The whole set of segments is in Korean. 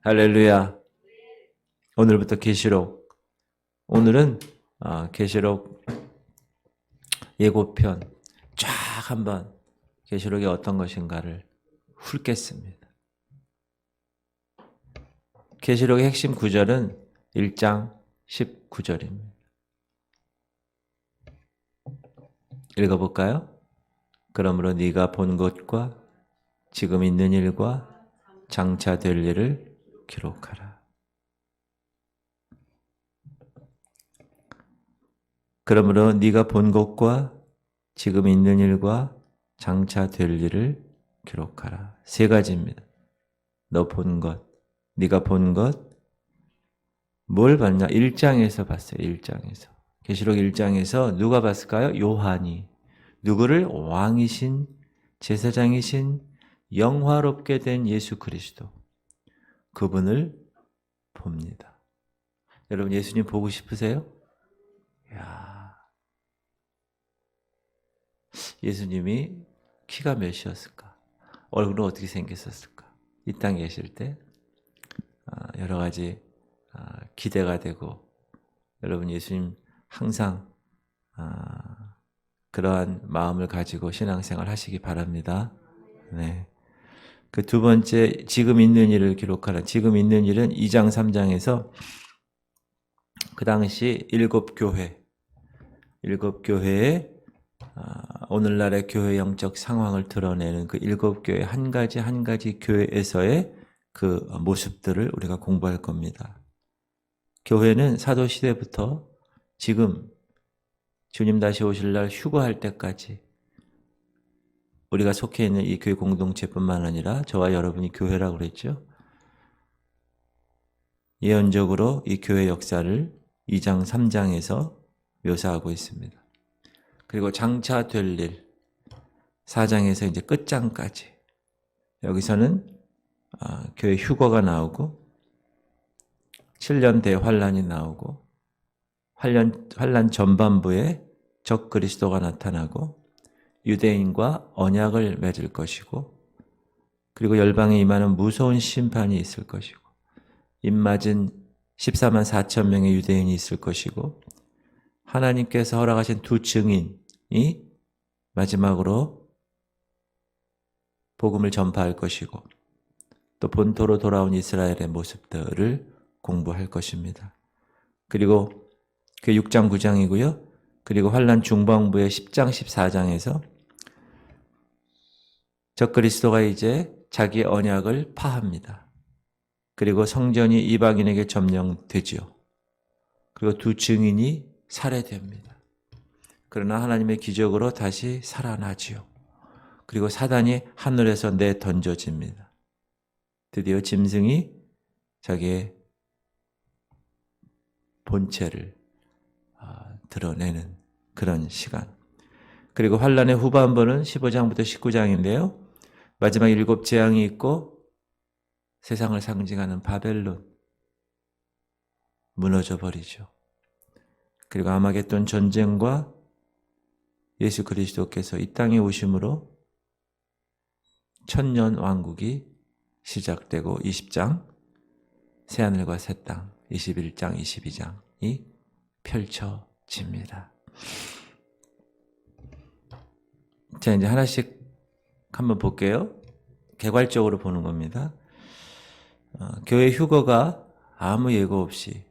할렐루야. 오늘부터 계시록. 오늘은 계시록 예고편 쫙 한번 계시록이 어떤 것인가를 훑겠습니다. 계시록의 핵심 구절은 1장 19절입니다. 읽어볼까요? 그러므로 네가 본 것과 지금 있는 일과 장차 될 일을 기록하라. 그러므로 네가 본 것과 지금 있는 일과 장차 될 일을 기록하라. 세 가지입니다. 너 본 것, 네가 본 것, 뭘 봤냐? 1장에서 봤어요. 1장에서. 계시록 1장에서 누가 봤을까요? 요한이. 누구를? 왕이신, 제사장이신, 영화롭게 된 예수 그리스도. 그분을 봅니다. 여러분 예수님 보고 싶으세요? 이야, 예수님이 키가 몇이었을까? 얼굴은 어떻게 생겼었을까? 이 땅에 계실 때 여러 가지 기대가 되고, 여러분 예수님 항상 그러한 마음을 가지고 신앙생활 하시기 바랍니다. 네. 그 두 번째, 지금 있는 일을 기록하라. 지금 있는 일은 2장 3장에서 그 당시 일곱 교회의 오늘날의 교회 영적 상황을 드러내는 그 일곱 교회 한 가지 교회에서의 그 모습들을 우리가 공부할 겁니다. 교회는 사도 시대부터 지금 주님 다시 오실 날 휴거할 때까지 우리가 속해 있는 이 교회 공동체뿐만 아니라 저와 여러분이 교회라고 그랬죠. 예언적으로 이 교회 역사를 2장 3장에서 묘사하고 있습니다. 그리고 장차 될 일 4장에서 이제 끝장까지, 여기서는 교회 휴거가 나오고 7년 대환란이 나오고 환란 전반부에 적 그리스도가 나타나고 유대인과 언약을 맺을 것이고, 그리고 열방에 임하는 무서운 심판이 있을 것이고, 입맞은 14만 4천 명의 유대인이 있을 것이고, 하나님께서 허락하신 두 증인이 마지막으로 복음을 전파할 것이고, 또 본토로 돌아온 이스라엘의 모습들을 공부할 것입니다. 그리고 그 6장 9장이고요. 그리고 환란 중반부의 10장 14장에서 적그리스도가 이제 자기의 언약을 파합니다. 그리고 성전이 이방인에게 점령되지요. 그리고 두 증인이 살해됩니다. 그러나 하나님의 기적으로 다시 살아나지요. 그리고 사단이 하늘에서 내던져집니다. 드디어 짐승이 자기의 본체를 드러내는 그런 시간. 그리고 환란의 후반부는 15장부터 19장인데요. 마지막 7 재앙이 있고 세상을 상징하는 바벨론 무너져 버리죠. 그리고 아마겟돈 전쟁과 예수 그리스도께서 이 땅에 오심으로 천년 왕국이 시작되고 20장 새하늘과 새 땅, 21장, 22장이 펼쳐집니다. 자, 이제 하나씩 한번 볼게요. 개괄적으로 보는 겁니다. 교회 휴거가 아무 예고 없이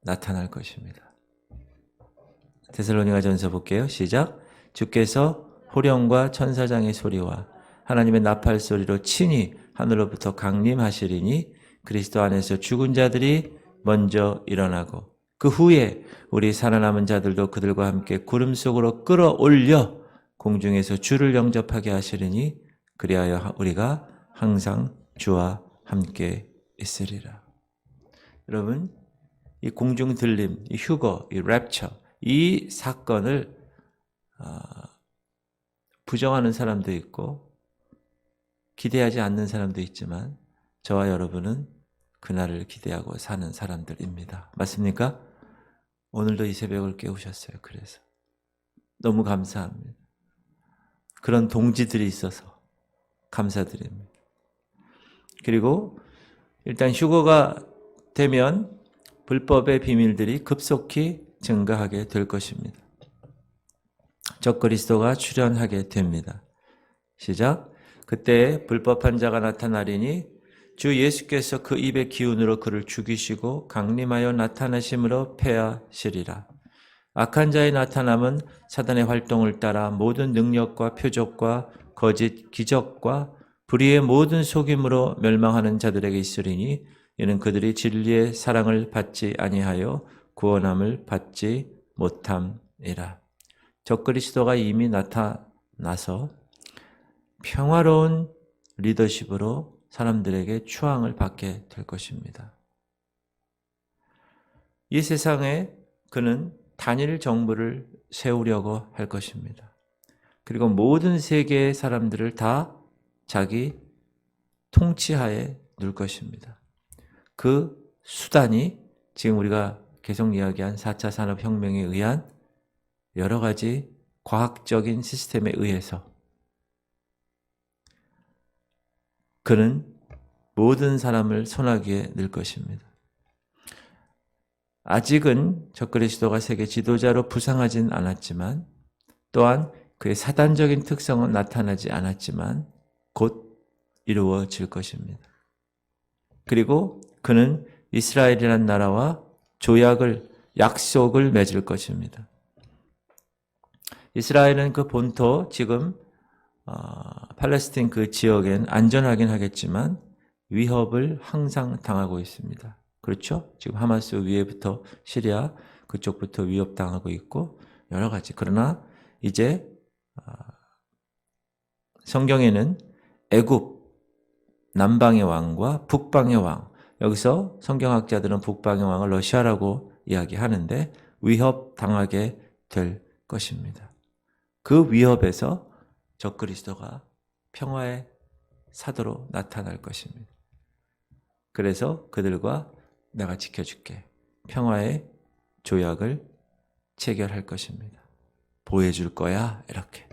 나타날 것입니다. 데살로니가전서 볼게요. 시작. 주께서 호령과 천사장의 소리와 하나님의 나팔 소리로 친히 하늘로부터 강림하시리니 그리스도 안에서 죽은 자들이 먼저 일어나고 그 후에 우리 살아남은 자들도 그들과 함께 구름 속으로 끌어올려 공중에서 주를 영접하게 하시리니 그리하여 우리가 항상 주와 함께 있으리라. 여러분, 이 공중 들림, 이 휴거, 이 랩처, 이 사건을 부정하는 사람도 있고 기대하지 않는 사람도 있지만 저와 여러분은 그날을 기대하고 사는 사람들입니다. 맞습니까? 오늘도 이 새벽을 깨우셨어요. 그래서 너무 감사합니다. 그런 동지들이 있어서 감사드립니다. 그리고 일단 휴거가 되면 불법의 비밀들이 급속히 증가하게 될 것입니다. 적그리스도가 출현하게 됩니다. 시작. 그때 불법한 자가 나타나리니 주 예수께서 그 입의 기운으로 그를 죽이시고 강림하여 나타나심으로 패하시리라. 악한 자의 나타남은 사단의 활동을 따라 모든 능력과 표적과 거짓 기적과 불의의 모든 속임으로 멸망하는 자들에게 있으리니 이는 그들이 진리의 사랑을 받지 아니하여 구원함을 받지 못함이라. 적그리스도가 이미 나타나서 평화로운 리더십으로 사람들에게 추앙을 받게 될 것입니다. 이 세상에 그는 단일 정부를 세우려고 할 것입니다. 그리고 모든 세계의 사람들을 다 자기 통치하에 둘 것입니다. 그 수단이 지금 우리가 계속 이야기한 4차 산업혁명에 의한 여러 가지 과학적인 시스템에 의해서 그는 모든 사람을 손아귀에 넣을 것입니다. 아직은 적그리스도가 세계 지도자로 부상하진 않았지만 또한 그의 사단적인 특성은 나타나지 않았지만 곧 이루어질 것입니다. 그리고 그는 이스라엘이라는 나라와 약속을 맺을 것입니다. 이스라엘은 그 본토 지금 팔레스틴 그 지역엔 안전하긴 하겠지만 위협을 항상 당하고 있습니다. 그렇죠? 지금 하마스 위에부터 시리아 그쪽부터 위협당하고 있고 여러 가지. 그러나 이제 성경에는 애굽 남방의 왕과 북방의 왕, 여기서 성경학자들은 북방의 왕을 러시아라고 이야기하는데 위협당하게 될 것입니다. 그 위협에서 적그리스도가 평화의 사도로 나타날 것입니다. 그래서 그들과 내가 지켜줄게. 평화의 조약을 체결할 것입니다. 보호해줄 거야. 이렇게.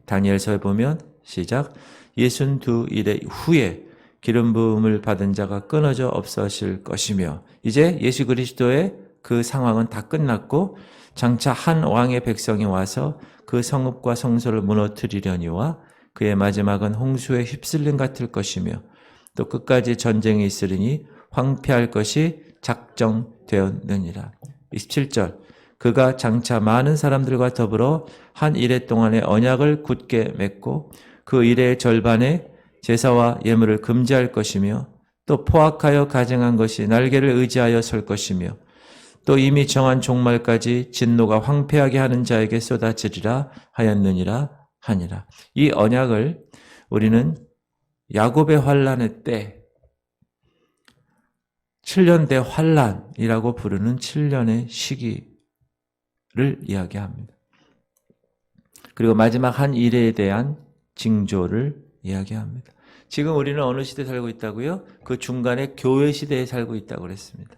다니엘서에 보면 시작 62일 후에 기름 부음을 받은 자가 끊어져 없어질 것이며 이제 예수 그리스도의 그 상황은 다 끝났고 장차 한 왕의 백성이 와서 그 성읍과 성소를 무너뜨리려니와 그의 마지막은 홍수에 휩쓸림 같을 것이며 또 끝까지 전쟁이 있으리니 황폐할 것이 작정되었느니라. 27절 그가 장차 많은 사람들과 더불어 한 이레 동안의 언약을 굳게 맺고 그 이레의 절반에 제사와 예물을 금지할 것이며 또 포악하여 가증한 것이 날개를 의지하여 설 것이며 또 이미 정한 종말까지 진노가 황폐하게 하는 자에게 쏟아지리라 하였느니라 하니라. 이 언약을 우리는 야곱의 환란의 때 7년 대 환란이라고 부르는 7년의 시기를 이야기합니다. 그리고 마지막 한 일에 대한 징조를 이야기합니다. 지금 우리는 어느 시대에 살고 있다고요? 그 중간에 교회 시대에 살고 있다고 그랬습니다.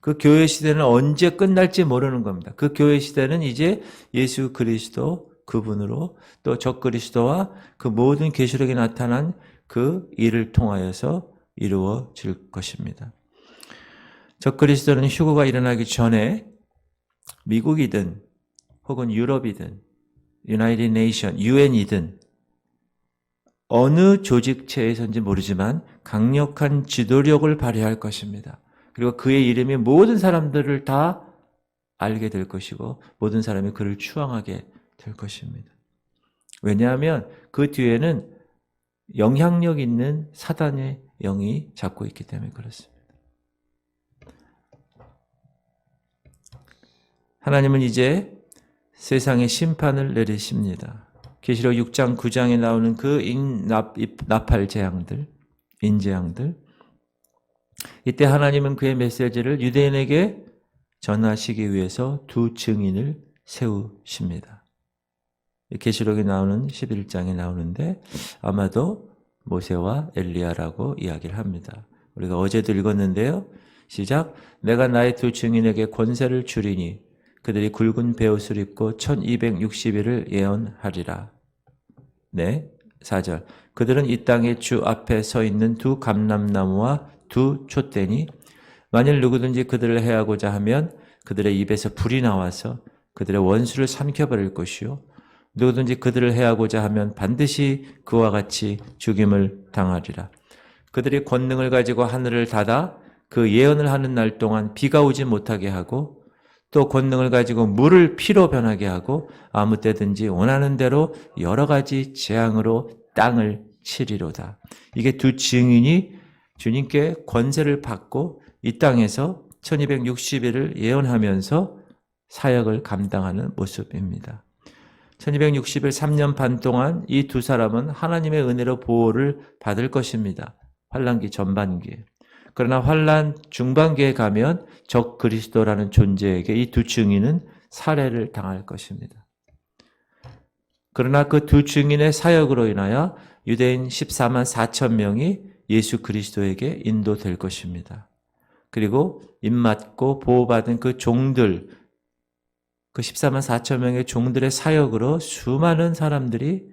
그 교회 시대는 언제 끝날지 모르는 겁니다. 그 교회 시대는 이제 예수 그리스도 그분으로 또 적그리스도와 그 모든 계시록에 나타난 그 일을 통하여서 이루어질 것입니다. 적그리스도는 휴거가 일어나기 전에 미국이든 혹은 유럽이든 유나이티드 네이션, 유엔이든 어느 조직체에서인지 모르지만 강력한 지도력을 발휘할 것입니다. 그리고 그의 이름이 모든 사람들을 다 알게 될 것이고 모든 사람이 그를 추앙하게 될 것입니다. 왜냐하면 그 뒤에는 영향력 있는 사단의 영이 잡고 있기 때문에 그렇습니다. 하나님은 이제 세상의 심판을 내리십니다. 계시록 6장 9장에 나오는 그 나팔 재앙들, 인재앙들. 이때 하나님은 그의 메시지를 유대인에게 전하시기 위해서 두 증인을 세우십니다. 계시록에 나오는 11장에 나오는데 아마도 모세와 엘리야라고 이야기를 합니다. 우리가 어제도 읽었는데요. 시작. 내가 나의 두 증인에게 권세를 주리니 그들이 굵은 베옷을 입고 1260일을 예언하리라. 네, 4절. 그들은 이 땅의 주 앞에 서 있는 두 감람나무와 두 촛대니 만일 누구든지 그들을 해하고자 하면 그들의 입에서 불이 나와서 그들의 원수를 삼켜버릴 것이요 누구든지 그들을 해하고자 하면 반드시 그와 같이 죽임을 당하리라. 그들이 권능을 가지고 하늘을 닫아 그 예언을 하는 날 동안 비가 오지 못하게 하고 또 권능을 가지고 물을 피로 변하게 하고 아무 때든지 원하는 대로 여러 가지 재앙으로 땅을 치리로다. 이게 두 증인이 주님께 권세를 받고 이 땅에서 1260일을 예언하면서 사역을 감당하는 모습입니다. 1260일 3년 반 동안 이 두 사람은 하나님의 은혜로 보호를 받을 것입니다. 환란기 전반기에. 그러나 환란 중반기에 가면 적 그리스도라는 존재에게 이 두 증인은 살해를 당할 것입니다. 그러나 그 두 증인의 사역으로 인하여 유대인 14만 4천 명이 예수 그리스도에게 인도될 것입니다. 그리고 입맞고 보호받은 그 종들, 그 14만 4천 명의 종들의 사역으로 수많은 사람들이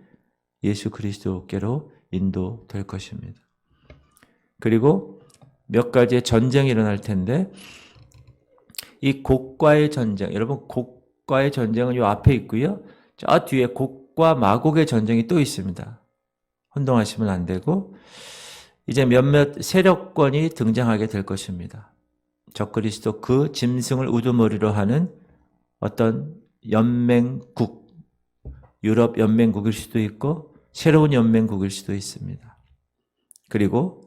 예수 그리스도께로 인도될 것입니다. 그리고 몇 가지의 전쟁이 일어날 텐데 이 곡과의 전쟁, 여러분 곡과의 전쟁은 요 앞에 있고요. 저 뒤에 곡과 마곡의 전쟁이 또 있습니다. 혼동하시면 안 되고 이제 몇몇 세력권이 등장하게 될 것입니다. 적그리스도 그 짐승을 우두머리로 하는 어떤 연맹국, 유럽 연맹국일 수도 있고 새로운 연맹국일 수도 있습니다. 그리고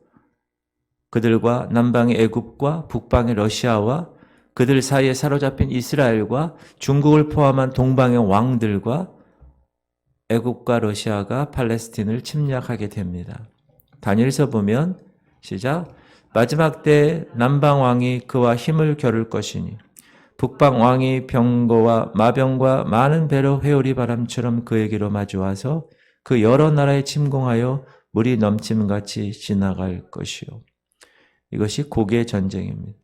그들과 남방의 애굽과 북방의 러시아와 그들 사이에 사로잡힌 이스라엘과 중국을 포함한 동방의 왕들과 애굽과 러시아가 팔레스틴을 침략하게 됩니다. 다니엘서 보면 시작 마지막 때 남방 왕이 그와 힘을 겨룰 것이니 북방 왕이 병거와 마병과 많은 배로 회오리 바람처럼 그에게로 마주와서 그 여러 나라에 침공하여 물이 넘침같이 지나갈 것이요. 이것이 곡의 전쟁입니다.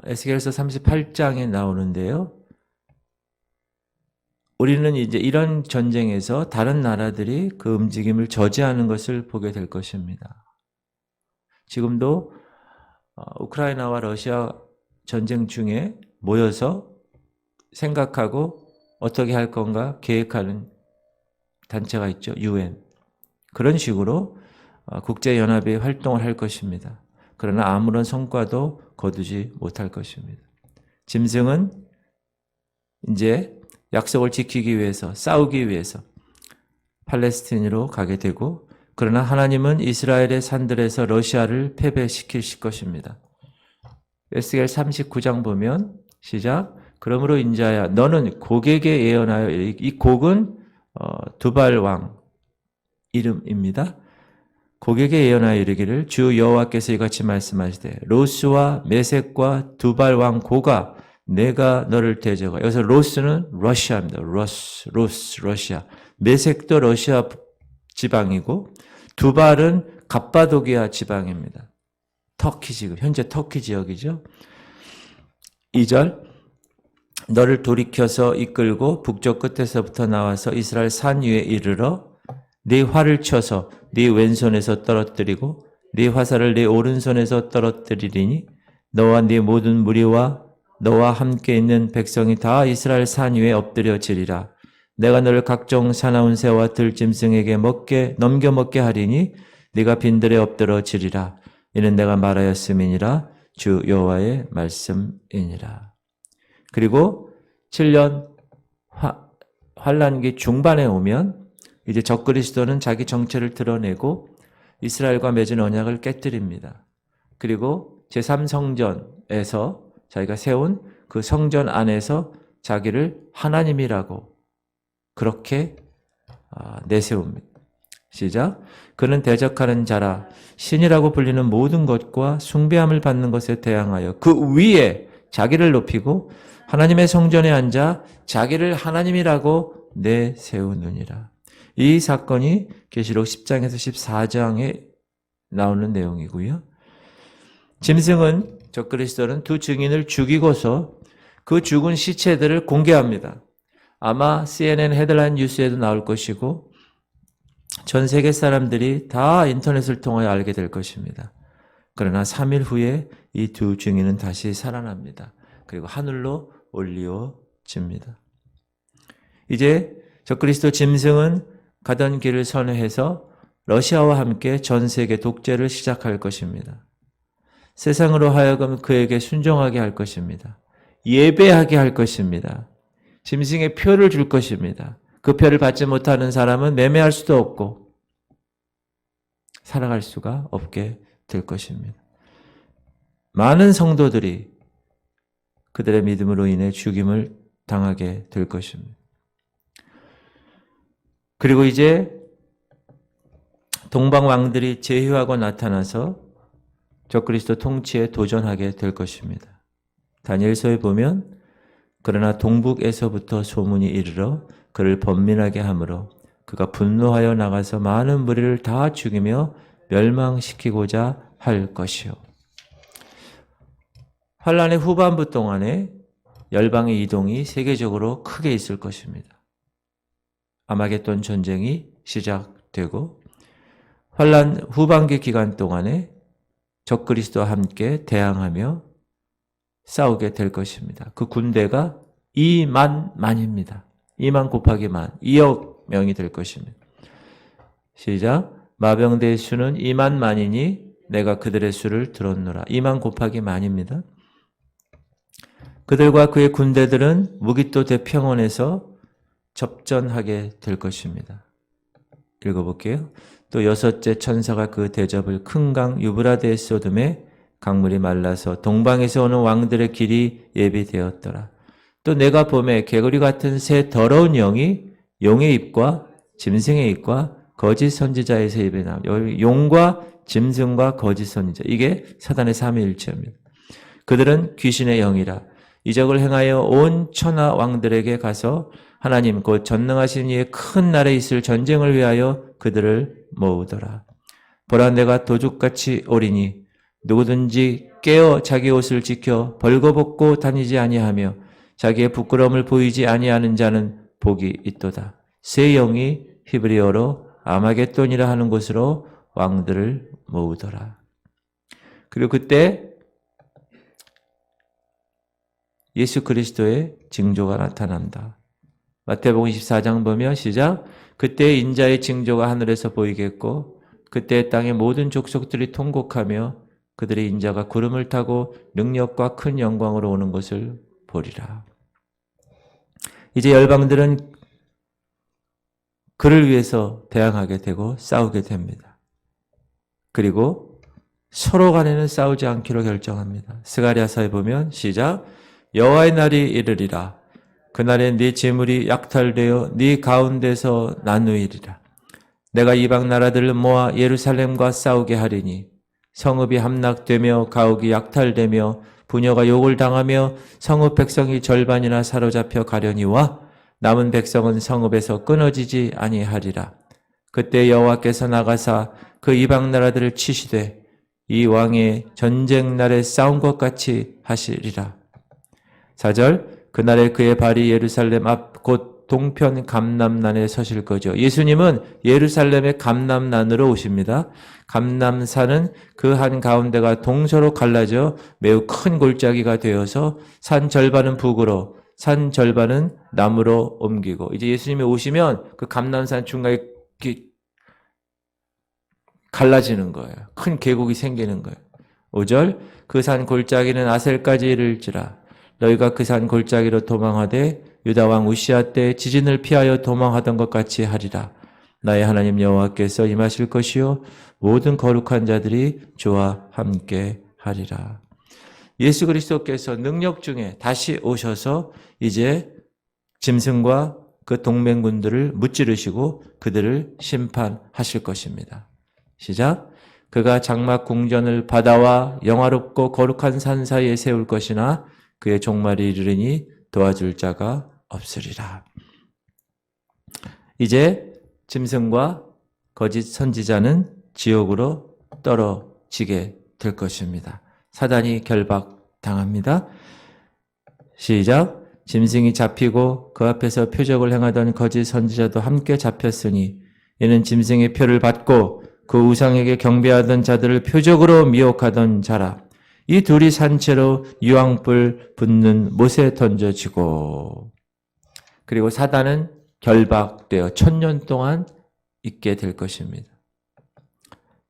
에스겔서 38장에 나오는데요. 우리는 이제 이런 전쟁에서 다른 나라들이 그 움직임을 저지하는 것을 보게 될 것입니다. 지금도 우크라이나와 러시아 전쟁 중에 모여서 생각하고 어떻게 할 건가 계획하는 단체가 있죠. UN. 그런 식으로 국제연합이 활동을 할 것입니다. 그러나 아무런 성과도 거두지 못할 것입니다. 짐승은 이제 약속을 지키기 위해서 싸우기 위해서 팔레스틴으로 가게 되고 그러나 하나님은 이스라엘의 산들에서 러시아를 패배시키실 것입니다. 에스겔 39장 보면 시작 그러므로 인자야 너는 곡에게 예언하여 이 곡은 두발 왕 이름입니다. 곡에게 예언하여 이르기를 주 여호와께서 이같이 말씀하시되 로스와 메섹과 두발 왕 고가 내가 너를 대적하 여기서 로스는 러시아입니다. 로스 러시아. 메섹도 러시아 지방이고 두발은 갑바도기아 지방입니다. 터키 지금 현재 터키 지역이죠. 2절 너를 돌이켜서 이끌고 북쪽 끝에서부터 나와서 이스라엘 산 위에 이르러 네 활을 쳐서 네 왼손에서 떨어뜨리고 네 화살을 네 오른손에서 떨어뜨리리니 너와 네 모든 무리와 너와 함께 있는 백성이 다 이스라엘 산 위에 엎드려지리라. 내가 너를 각종 사나운 새와 들짐승에게 넘겨 먹게 하리니 네가 빈들에 엎드러지리라. 이는 내가 말하였음이니라 주 여호와의 말씀이니라. 그리고 7년 환란기 중반에 오면 이제 적그리스도는 자기 정체를 드러내고 이스라엘과 맺은 언약을 깨뜨립니다. 그리고 제3성전에서 자기가 세운 그 성전 안에서 자기를 하나님이라고 그렇게 내세웁니다. 시작. 그는 대적하는 자라 신이라고 불리는 모든 것과 숭배함을 받는 것에 대항하여 그 위에 자기를 높이고 하나님의 성전에 앉아 자기를 하나님이라고 내세우느니라. 이 사건이 계시록 10장에서 14장에 나오는 내용이고요. 짐승은 적그리스도는 두 증인을 죽이고서 그 죽은 시체들을 공개합니다. 아마 CNN 헤드라인 뉴스에도 나올 것이고 전 세계 사람들이 다 인터넷을 통하여 알게 될 것입니다. 그러나 3일 후에 이 두 증인은 다시 살아납니다. 그리고 하늘로 올리워집니다. 이제 적그리스도 짐승은 가던 길을 선회해서 러시아와 함께 전 세계 독재를 시작할 것입니다. 세상으로 하여금 그에게 순종하게 할 것입니다. 예배하게 할 것입니다. 짐승의 표를 줄 것입니다. 그 표를 받지 못하는 사람은 매매할 수도 없고 살아갈 수가 없게 될 것입니다. 많은 성도들이 그들의 믿음으로 인해 죽임을 당하게 될 것입니다. 그리고 이제 동방 왕들이 제휴하고 나타나서 적그리스도 통치에 도전하게 될 것입니다. 다니엘서에 보면 그러나 동북에서부터 소문이 이르러 그를 번민하게 하므로 그가 분노하여 나가서 많은 무리를 다 죽이며 멸망시키고자 할 것이요. 환란의 후반부 동안에 열방의 이동이 세계적으로 크게 있을 것입니다. 아마겟돈 전쟁이 시작되고 환란 후반기 기간 동안에 적그리스도와 함께 대항하며 싸우게 될 것입니다. 그 군대가 2만만입니다. 2만 곱하기 만, 2억 명이 될 것입니다. 시작. 마병대의 수는 2만만이니 내가 그들의 수를 들었노라. 2만 곱하기 만입니다. 그들과 그의 군대들은 무기토 대평원에서 접전하게 될 것입니다. 읽어볼게요. 또 여섯째 천사가 그 대접을 큰 강 유브라데에 쏟음에 강물이 말라서 동방에서 오는 왕들의 길이 예비되었더라. 또 내가 봄에 개구리 같은 새 더러운 영이 용의 입과 짐승의 입과 거짓 선지자의 새 입에 나옵니다. 용과 짐승과 거짓 선지자. 이게 사단의 삼위일체입니다. 그들은 귀신의 영이라. 이적을 행하여 온 천하 왕들에게 가서 하나님 곧 전능하신 이의 큰 날에 있을 전쟁을 위하여 그들을 모으더라. 보라 내가 도둑같이 오리니 누구든지 깨어 자기 옷을 지켜 벌거벗고 다니지 아니하며 자기의 부끄러움을 보이지 아니하는 자는 복이 있도다. 새 영이 히브리어로 아마겟돈이라 하는 곳으로 왕들을 모으더라. 그리고 그때 예수 그리스도의 징조가 나타난다. 마태복음 24장 보면 시작. 그때 인자의 징조가 하늘에서 보이겠고 그때 땅의 모든 족속들이 통곡하며 그들의 인자가 구름을 타고 능력과 큰 영광으로 오는 것을 보리라. 이제 열방들은 그를 위해서 대항하게 되고 싸우게 됩니다. 그리고 서로 간에는 싸우지 않기로 결정합니다. 스가랴서에 보면 시작. 여호와의 날이 이르리라. 그날에 네 재물이 약탈되어 네 가운데서 나누이리라. 내가 이방 나라들을 모아 예루살렘과 싸우게 하리니 성읍이 함락되며 가옥이 약탈되며 부녀가 욕을 당하며 성읍 백성이 절반이나 사로잡혀 가려니와 남은 백성은 성읍에서 끊어지지 아니하리라. 그때 여호와께서 나가사 그 이방 나라들을 치시되 이 왕의 전쟁 날에 싸운 것 같이 하시리라. 4절. 그날에 그의 발이 예루살렘 앞 곧 동편 감람난에 서실 거죠. 예수님은 예루살렘의 감람난으로 오십니다. 감람산은 그 한 가운데가 동서로 갈라져 매우 큰 골짜기가 되어서 산 절반은 북으로 산 절반은 남으로 옮기고 이제 예수님이 오시면 그 감람산 중간에 갈라지는 거예요. 큰 계곡이 생기는 거예요. 5절. 그 산 골짜기는 아셀까지 이를지라. 너희가 그 산 골짜기로 도망하되 유다 왕 우시아 때 지진을 피하여 도망하던 것 같이 하리라. 나의 하나님 여호와께서 임하실 것이요 모든 거룩한 자들이 저와 함께 하리라. 예수 그리스도께서 능력 중에 다시 오셔서 이제 짐승과 그 동맹군들을 무찌르시고 그들을 심판하실 것입니다. 시작. 그가 장막 궁전을 바다와 영화롭고 거룩한 산 사이에 세울 것이나 그의 종말이 이르리니 도와줄 자가 없으리라. 이제 짐승과 거짓 선지자는 지옥으로 떨어지게 될 것입니다. 사단이 결박당합니다. 시작. 짐승이 잡히고 그 앞에서 표적을 행하던 거짓 선지자도 함께 잡혔으니 이는 짐승의 표를 받고 그 우상에게 경배하던 자들을 표적으로 미혹하던 자라. 이 둘이 산채로 유황불 붙는 못에 던져지고, 그리고 사단은 결박되어 1000년 동안 있게 될 것입니다.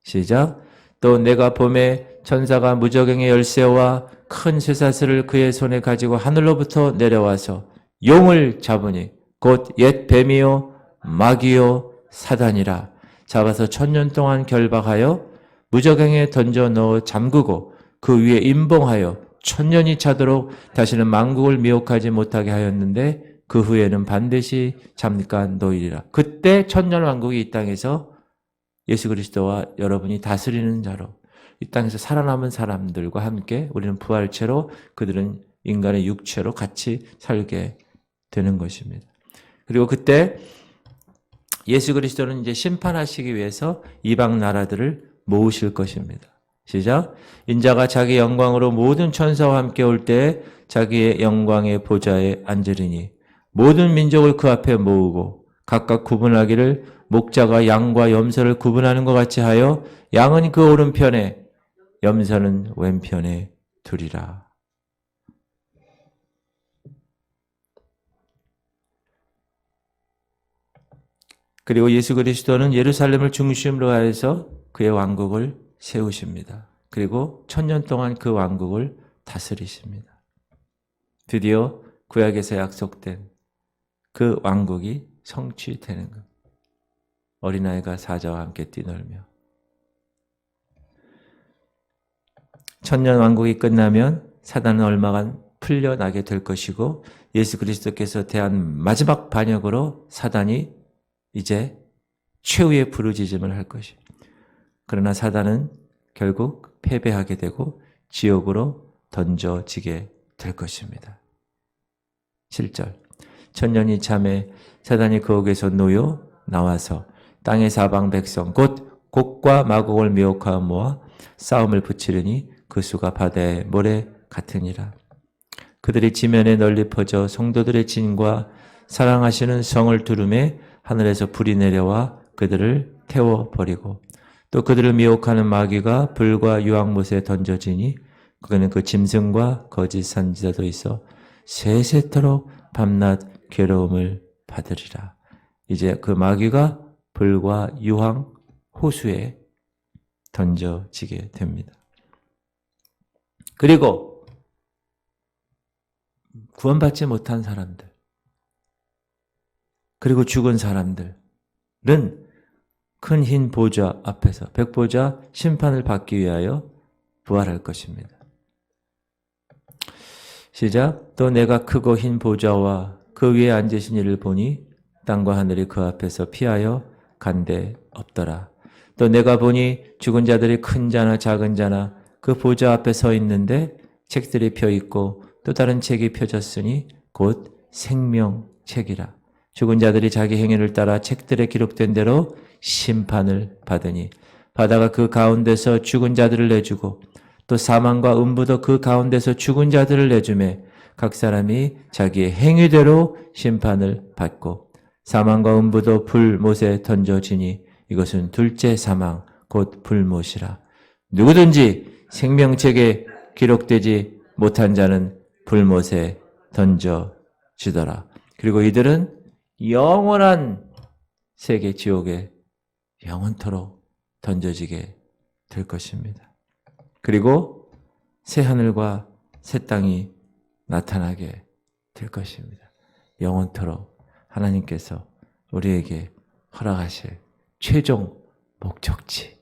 시작. 또 내가 봄에 천사가 무저갱의 열쇠와 큰 쇠사슬을 그의 손에 가지고 하늘로부터 내려와서 용을 잡으니 곧 옛 뱀이요 마귀요 사단이라. 잡아서 1000년 동안 결박하여 무저갱에 던져 넣어 잠그고 그 위에 임봉하여 1000년이 차도록 다시는 만국을 미혹하지 못하게 하였는데 그 후에는 반드시 잠깐 놓이리라. 그때 1000년 왕국이 이 땅에서 예수 그리스도와 여러분이 다스리는 자로, 이 땅에서 살아남은 사람들과 함께 우리는 부활체로, 그들은 인간의 육체로 같이 살게 되는 것입니다. 그리고 그때 예수 그리스도는 이제 심판하시기 위해서 이방 나라들을 모으실 것입니다. 시작. 인자가 자기 영광으로 모든 천사와 함께 올 때 자기의 영광의 보좌에 앉으리니 모든 민족을 그 앞에 모으고 각각 구분하기를 목자가 양과 염소를 구분하는 것 같이 하여 양은 그 오른편에 염소는 왼편에 두리라. 그리고 예수 그리스도는 예루살렘을 중심으로 하여서 그의 왕국을 세우십니다. 그리고 1000년 동안 그 왕국을 다스리십니다. 드디어 구약에서 약속된 그 왕국이 성취되는 것. 어린아이가 사자와 함께 뛰놀며. 1000년 왕국이 끝나면 사단은 얼마간 풀려나게 될 것이고 예수 그리스도께서 대한 마지막 반역으로 사단이 이제 최후의 부르짖음을 할 것이에요. 그러나 사단은 결국 패배하게 되고 지옥으로 던져지게 될 것입니다. 7절. 1000년이 참에 사단이 거기에서 놓여 나와서 땅의 사방 백성 곧 곡과 마곡을 미혹하여 모아 싸움을 붙이려니 그 수가 바다의 모래 같으니라. 그들이 지면에 널리 퍼져 성도들의 진과 사랑하시는 성을 두름에 하늘에서 불이 내려와 그들을 태워버리고 또 그들을 미혹하는 마귀가 불과 유황못에 던져지니 그는 그 짐승과 거짓 선지자도 있어 세세토록 밤낮 괴로움을 받으리라. 이제 그 마귀가 불과 유황 호수에 던져지게 됩니다. 그리고 구원받지 못한 사람들, 그리고 죽은 사람들은 큰 흰 보좌 앞에서 백보좌 심판을 받기 위하여 부활할 것입니다. 시작. 또 내가 크고 흰 보좌와 그 위에 앉으신 이를 보니 땅과 하늘이 그 앞에서 피하여 간데 없더라. 또 내가 보니 죽은 자들이 큰 자나 작은 자나 그 보좌 앞에 서 있는데 책들이 펴 있고 또 다른 책이 펴졌으니 곧 생명책이라. 죽은 자들이 자기 행위를 따라 책들에 기록된 대로 심판을 받으니 바다가 그 가운데서 죽은 자들을 내주고 또 사망과 음부도 그 가운데서 죽은 자들을 내주매 각 사람이 자기의 행위대로 심판을 받고 사망과 음부도 불못에 던져지니 이것은 둘째 사망 곧 불못이라. 누구든지 생명책에 기록되지 못한 자는 불못에 던져지더라. 그리고 이들은 영원한 세계 지옥에 영원토록 던져지게 될 것입니다. 그리고 새 하늘과 새 땅이 나타나게 될 것입니다. 영원토록 하나님께서 우리에게 허락하실 최종 목적지.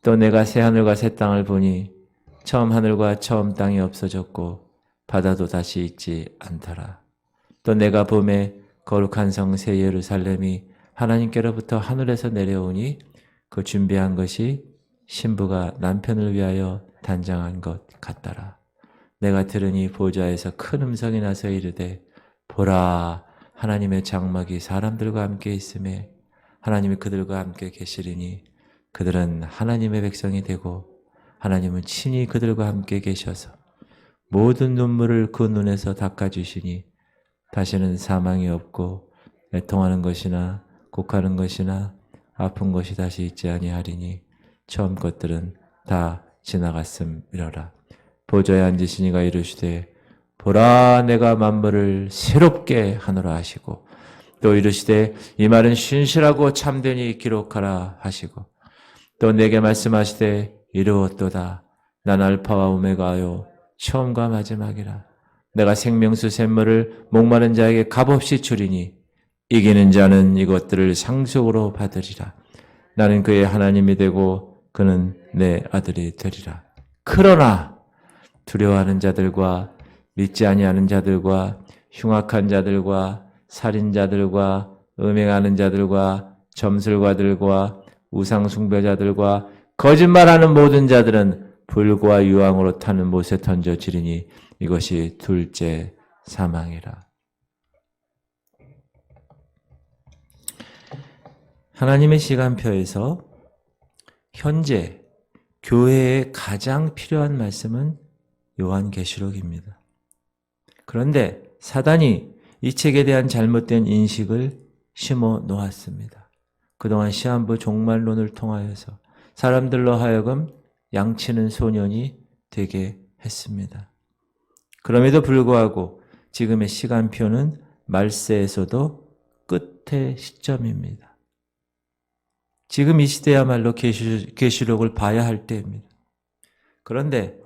또 내가 새 하늘과 새 땅을 보니 처음 하늘과 처음 땅이 없어졌고 바다도 다시 있지 않더라. 또 내가 봄에 거룩한 성 새 예루살렘이 하나님께로부터 하늘에서 내려오니 그 준비한 것이 신부가 남편을 위하여 단장한 것 같더라. 내가 들으니 보좌에서 큰 음성이 나서 이르되 보라 하나님의 장막이 사람들과 함께 있음에 하나님이 그들과 함께 계시리니 그들은 하나님의 백성이 되고 하나님은 친히 그들과 함께 계셔서 모든 눈물을 그 눈에서 닦아주시니 다시는 사망이 없고 애통하는 것이나 곡하는 것이나 아픈 것이 다시 있지 아니하리니 처음 것들은 다 지나갔음이러라. 보좌에 앉으시니가 이르시되 보라 내가 만물을 새롭게 하노라 하시고 또 이르시되 이 말은 신실하고 참되니 기록하라 하시고 또 내게 말씀하시되 이르었도다. 난 알파와 오메가요 처음과 마지막이라. 내가 생명수 샘물을 목마른 자에게 값없이 주리니 이기는 자는 이것들을 상속으로 받으리라. 나는 그의 하나님이 되고 그는 내 아들이 되리라. 그러나 두려워하는 자들과 믿지 아니하는 자들과 흉악한 자들과 살인자들과 음행하는 자들과 점술가들과 우상숭배자들과 거짓말하는 모든 자들은 불과 유황으로 타는 못에 던져지리니 이것이 둘째 사망이라. 하나님의 시간표에서 현재 교회에 가장 필요한 말씀은 요한계시록입니다. 그런데 사단이 이 책에 대한 잘못된 인식을 심어 놓았습니다. 그동안 시한부 종말론을 통하여서 사람들로 하여금 양치는 소년이 되게 했습니다. 그럼에도 불구하고 지금의 시간표는 말세에서도 끝의 시점입니다. 지금 이 시대야말로 계시록을 봐야 할 때입니다. 그런데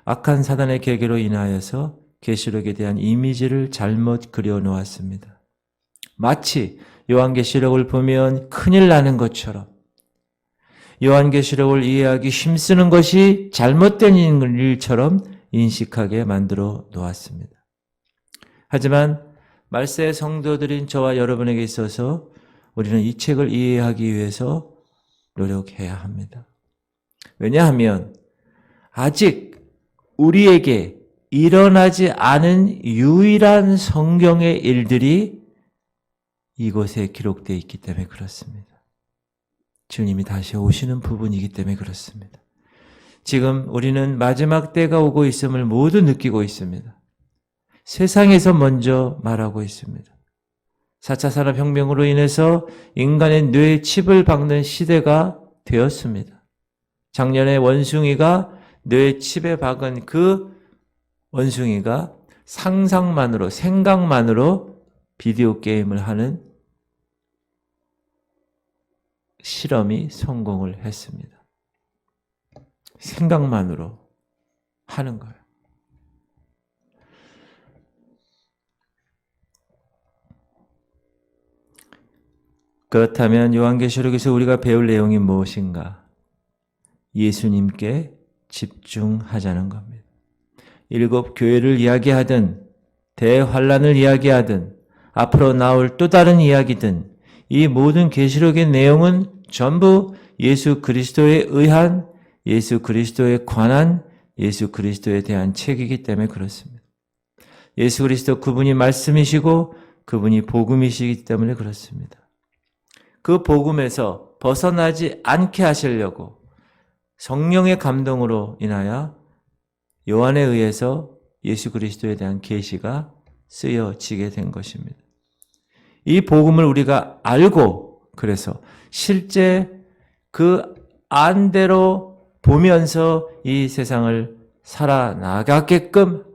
악한 사단의 계계로 인하여서 계시록에 대한 이미지를 잘못 그려놓았습니다. 마치 요한계시록을 보면 큰일 나는 것처럼 요한계시록을 이해하기 힘쓰는 것이 잘못된 일처럼 인식하게 만들어 놓았습니다. 하지만 말세의 성도들인 저와 여러분에게 있어서 우리는 이 책을 이해하기 위해서 노력해야 합니다. 왜냐하면 아직 우리에게 일어나지 않은 유일한 성경의 일들이 이곳에 기록되어 있기 때문에 그렇습니다. 주님이 다시 오시는 부분이기 때문에 그렇습니다. 지금 우리는 마지막 때가 오고 있음을 모두 느끼고 있습니다. 세상에서 먼저 말하고 있습니다. 4차 산업혁명으로 인해서 인간의 뇌에 칩을 박는 시대가 되었습니다. 작년에 원숭이가 뇌에 칩에 박은 그 원숭이가 상상만으로, 생각만으로 비디오 게임을 하는 실험이 성공을 했습니다. 생각만으로 하는 거예요. 그렇다면 요한계시록에서 우리가 배울 내용이 무엇인가? 예수님께 집중하자는 겁니다. 7 교회를 이야기하든 대환란을 이야기하든 앞으로 나올 또 다른 이야기든 이 모든 계시록의 내용은 전부 예수 그리스도에 의한, 예수 그리스도에 관한, 예수 그리스도에 대한 책이기 때문에 그렇습니다. 예수 그리스도 그분이 말씀이시고 그분이 복음이시기 때문에 그렇습니다. 그 복음에서 벗어나지 않게 하시려고 성령의 감동으로 인하여 요한에 의해서 예수 그리스도에 대한 계시가 쓰여지게 된 것입니다. 이 복음을 우리가 알고 그래서 실제 그 안대로 보면서 이 세상을 살아나가게끔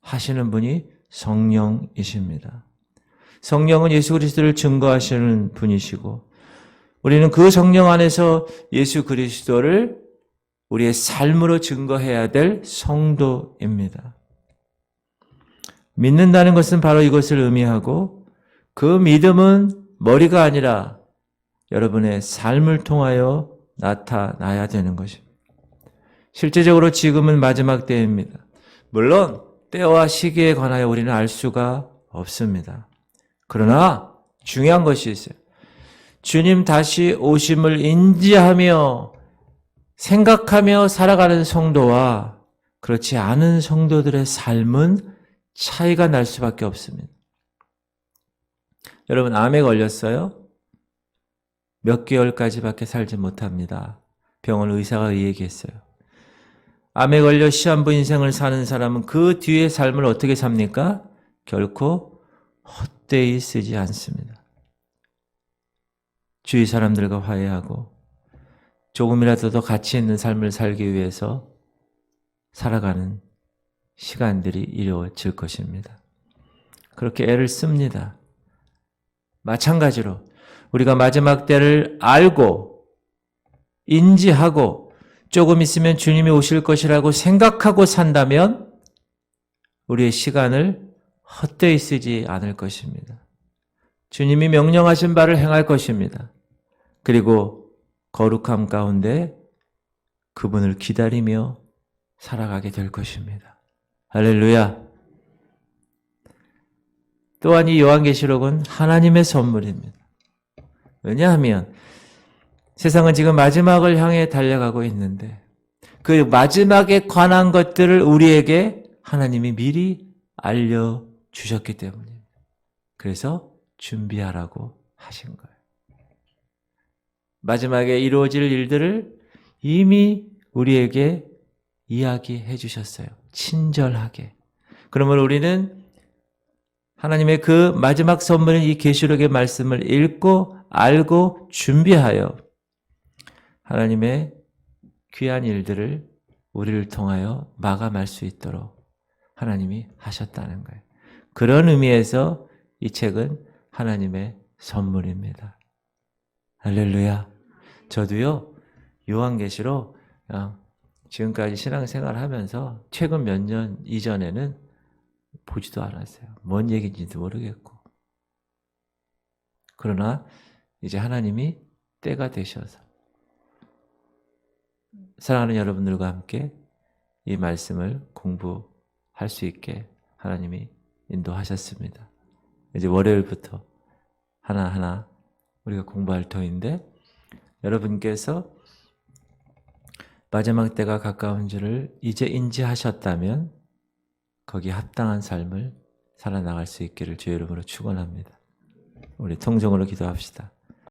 하시는 분이 성령이십니다. 성령은 예수 그리스도를 증거하시는 분이시고 우리는 그 성령 안에서 예수 그리스도를 우리의 삶으로 증거해야 될 성도입니다. 믿는다는 것은 바로 이것을 의미하고 그 믿음은 머리가 아니라 여러분의 삶을 통하여 나타나야 되는 것입니다. 실제적으로 지금은 마지막 때입니다. 물론 때와 시기에 관하여 우리는 알 수가 없습니다. 그러나 중요한 것이 있어요. 주님 다시 오심을 인지하며 생각하며 살아가는 성도와 그렇지 않은 성도들의 삶은 차이가 날 수밖에 없습니다. 여러분 암에 걸렸어요? 몇 개월까지밖에 살지 못합니다. 병원 의사가 얘기했어요. 암에 걸려 시한부 인생을 사는 사람은 그 뒤의 삶을 어떻게 삽니까? 결코 헛되이 쓰지 않습니다. 주위 사람들과 화해하고 조금이라도 더 가치 있는 삶을 살기 위해서 살아가는 시간들이 이루어질 것입니다. 그렇게 애를 씁니다. 마찬가지로 우리가 마지막 때를 알고 인지하고 조금 있으면 주님이 오실 것이라고 생각하고 산다면 우리의 시간을 헛되이 쓰지 않을 것입니다. 주님이 명령하신 바를 행할 것입니다. 그리고 거룩함 가운데 그분을 기다리며 살아가게 될 것입니다. 할렐루야. 또한 이 요한계시록은 하나님의 선물입니다. 왜냐하면 세상은 지금 마지막을 향해 달려가고 있는데 그 마지막에 관한 것들을 우리에게 하나님이 미리 알려주셨기 때문입니다. 그래서 준비하라고 하신 거예요. 마지막에 이루어질 일들을 이미 우리에게 이야기해 주셨어요. 친절하게. 그러면 우리는 하나님의 그 마지막 선물인 이 계시록의 말씀을 읽고 알고 준비하여 하나님의 귀한 일들을 우리를 통하여 마감할 수 있도록 하나님이 하셨다는 거예요. 그런 의미에서 이 책은 하나님의 선물입니다. 할렐루야. 저도요, 요한계시록 지금까지 신앙생활 하면서 최근 몇 년 이전에는 보지도 않았어요. 뭔 얘기인지도 모르겠고. 그러나 이제 하나님이 때가 되셔서 사랑하는 여러분들과 함께 이 말씀을 공부할 수 있게 하나님이 인도하셨습니다. 이제 월요일부터 하나하나 우리가 공부할 터인데 여러분께서 마지막 때가 가까운 줄을 이제 인지하셨다면 거기에 합당한 삶을 살아나갈 수 있기를 주의 이름으로 축원합니다. 우리 통성으로 기도합시다.